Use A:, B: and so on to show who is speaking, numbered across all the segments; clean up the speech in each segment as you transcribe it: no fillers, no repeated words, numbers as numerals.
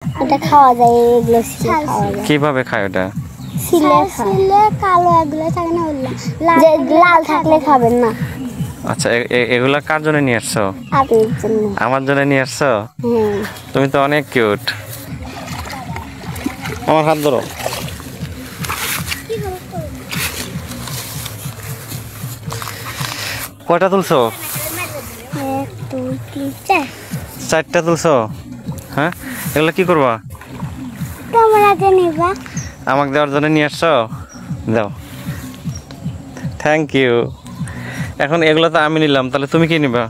A: এটা খাওয়া যায়, এগুলো খাওয়া যায়।
B: কিভাবে খায় ওটা?
A: সিলে কালো এগুলো থাকে না, যে লাল থাকলে খাবেন না।
B: আচ্ছা, এগুলা কার জন্য নিয়ে আসছো?
A: আপনার জন্য।
B: আমার জন্য নিয়ে আসছো? তুমি তো অনেক কিউট। আমার হাত ধরো। কয়টা তুলছো?
A: 1 2 3 4
B: 4টা তুলছো? হ্যাঁ, এগুলো কি করবা?
A: ক্যামেরাতে নিবা।
B: আমাকে দেওয়ার জন্য নিয়ে আসছো? দাও, থ্যাংক ইউ। এখন এগুলো তো আমি নিলাম, তাহলে তুমি কি নিবা?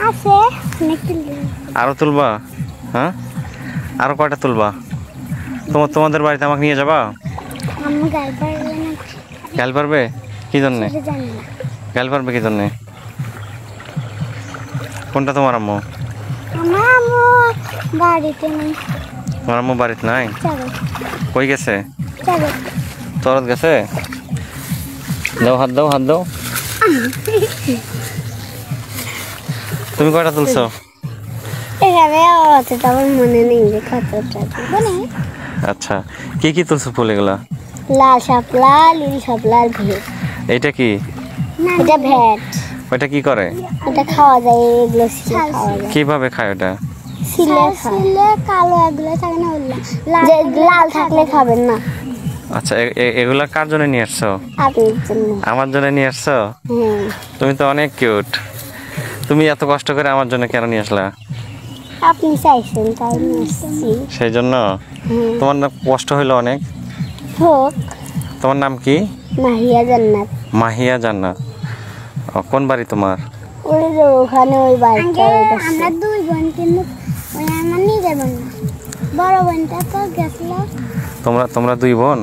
A: আছে
B: আরো তুলবা? হ্যাঁ, আরো কয়টা তুলবা? তোমাদের বাড়িতে আমাকে নিয়ে যাবা?
A: আমি গাল পারবে না।
B: গাল পারবে? কি জন্যে
A: জানি না।
B: গাল পারবে কি জন্যে? কোনটা তোমার আম্মু?
A: আমার আম্মু বাড়িতে নেই।
B: তোমার আম্মু বাড়িতে নাই?
A: চলো
B: কই গেছে?
A: চলো।
B: তরত গেছে? দাও, হাত দাও, হাত দাও। তুমি কয়টা তুলছো?
A: এখানে আছে তো, আমার মনে নেই যে কতটা মনে।
B: আচ্ছা, কি কি তুলছো ফুল এগুলা?
A: লাল শাপলা, নীল শাপলা আর ভেট।
B: এইটা কি?
A: এটা ভেট।
B: ওইটা কি করে?
A: এটা খাওয়া যায়, এগুলো খাওয়া যায়।
B: কিভাবে খায় ওটা?
A: সিলে কালো এগুলো থাকে না, যে লাল থাকলে খাবেন না।
B: আচ্ছা, এগুলা কার জন্য নিয়ে আসছো?
A: আপনার জন্য।
B: আমার জন্য নিয়ে আসছো? তুমি তো অনেক কিউট। তুমি এত কষ্ট করে আমার জন্য কেন নিয়ে আসলা?
A: আপনি চাইছেন তাই নিয়ে আসছি।
B: সেই জন্য? তোমার না কষ্ট হইলো অনেক?
A: হোক।
B: তোমার নাম কি?
A: মাহিয়া জান্নাত।
B: মাহিয়া জান্নাত। কোন বাড়ি তোমার?
A: ওই যে ওখানে ওই বাড়িটা। আমরা 2 বোন, কিন্তু ওই আমার নিজের বোন না, বড় বোনটা তো গেছিল।
B: তোমরা 2 বোন?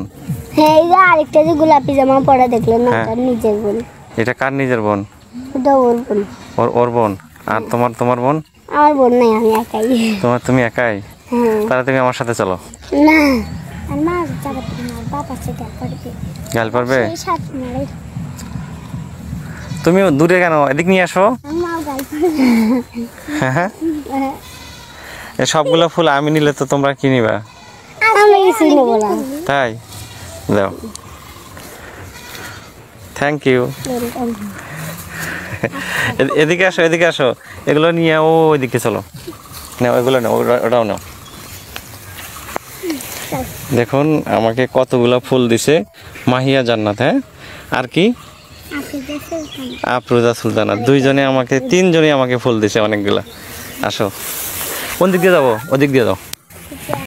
A: হ্যাঁ, এই যে আরেকটা যে গোলাপি জামা পরা দেখলেন না, তার নিজের বোন।
B: এটা কার নিজের বোন?
A: ওটা ওর বোন।
B: ওর বোন। আর তোমার বোন?
A: আমার বোন নাই, আমি একাই।
B: তুমি একাই?
A: হ্যাঁ।
B: তাহলে তুমি আমার সাথে চলো।
A: না, আর মা যাবে না, বাবা সে গাল পারবে।
B: গাল পারবে?
A: সেই সাথে মারে।
B: তুমি দূরে কেন? এদিক নিয়ে আসো।
A: মাও গাল পারবে।
B: হ্যাঁ, এই সবগুলো ফুল আমি নিলে তো তোমরা কি নিবা?
A: আমি কিছু নেব না।
B: তাই? দাও, থ্যাংক ইউ। এদিকে আসো, এদিকে আসো। এগুলো নিয়ে ওইদিকে চলো। নাও, এগুলো নাও, ওটাও নাও। দেখুন আমাকে কতগুলো ফুল দিছে মাহিয়া জান্নাত। হ্যাঁ, আর কি? আফরোজা সুলতানা। 2 জনে আমাকে, 3 জনে আমাকে ফুল দিছে অনেকগুলা। আসো, কোন দিক দিয়ে যাবো? ওদিক দিয়ে যাও।